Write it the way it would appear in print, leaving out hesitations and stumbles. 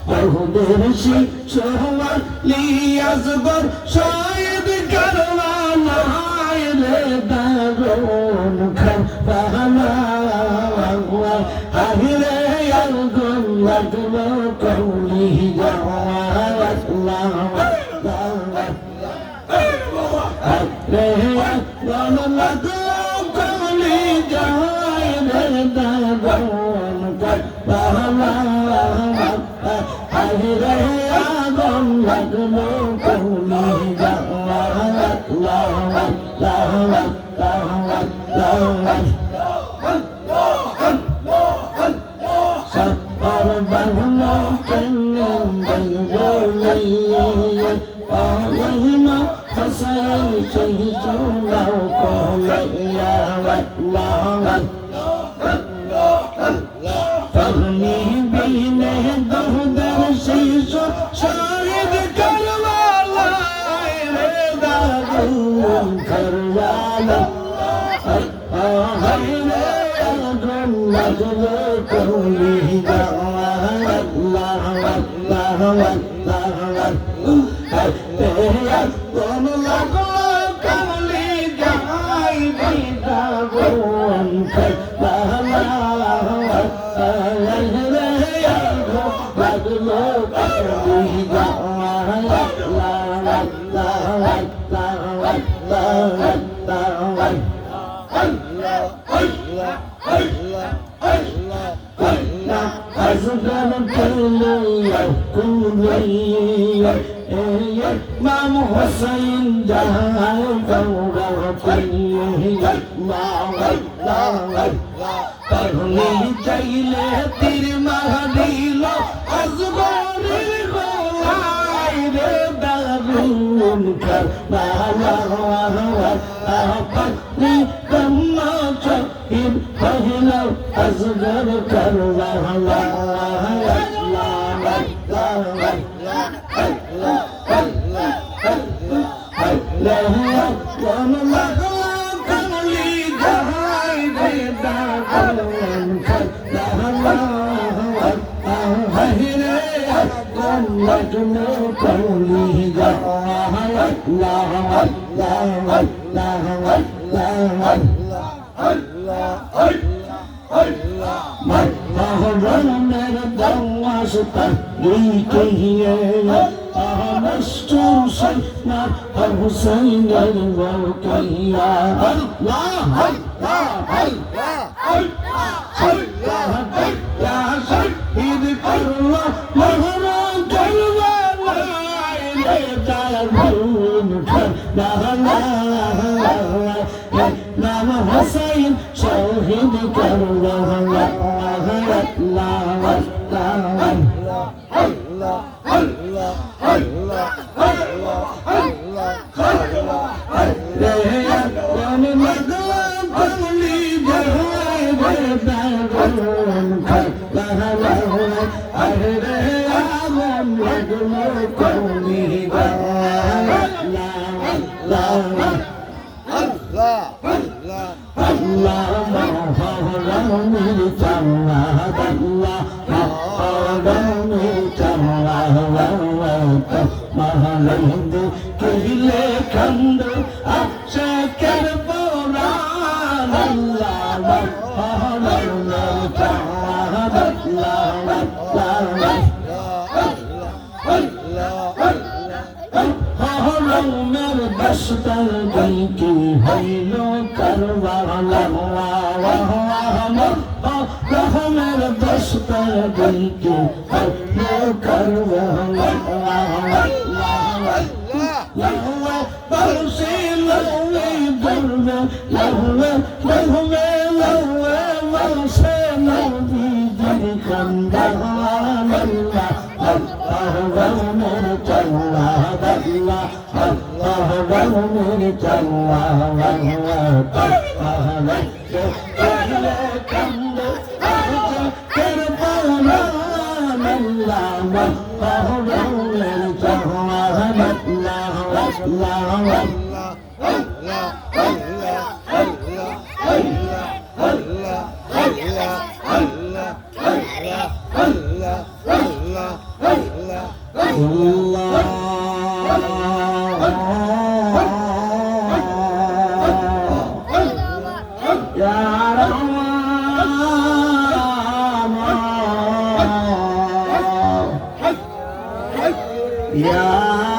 বহুদের শিশোয়ার লিয়াজবর শায়দ কারওয়ানা রে দারুন খানা আহিরে আলগুন লাগলো কৌলি জাওয়াত রে লাগলো কৌলি জাওয়াত রে দারুন খানা আহিরে আগুন লাগলো কৌলি জাওয়াত সফর বাহনা কেমন বলবো আল্লাহুম্মা হাসান শহীদুল্লাহ কওলিয়া আল্লাহ ফরমি বিনে দুহদার শিশু শাহিদ কারওয়ালা রে দারুন কারওয়ালা আহিরে আগুন লাগলো কৌলি জাওয়াত আগুন লাগলো কৌলি জাওয়াত কারওয়ালা আহিরে আগুন লাগলো কৌলি জাওয়াত أزغر كلية كلية إمام حسين جهان دورة كلية पढ़ने चाहिए तिर महदीलो अज़बर गोलाई रे दारुन कर बाला पत्नी कम्मा शहीद पहला अज़बर कर बाला लगलो कौली जावत महरम मेरे दवास्ता लिखिए मस्तूर सैना हुसैन वो किया अल्लाह अल्लाह अल्लाह या शहीद करवा महरम करवा रे दारुन नाम हुसैन शहीद करवा महलंद किले खंड अच्छा कर पुराण अल्लाह मेरे दस्तर गई की हैलो करवाला मेरे दस्तर गई की हैलो करवाला लहुए बरसी लहुए दुर्वे लहुए लहुए लहुए बरसे नबी जी कंदहान अल्लाह मेरे चल्ला दल्ला अल्लाह मेरे चल्ला अल्लाह के कंद कर पाना अल्लाह मेरे चल्ला Allah আল্লাহ আল্লাহ আল্লাহ Ya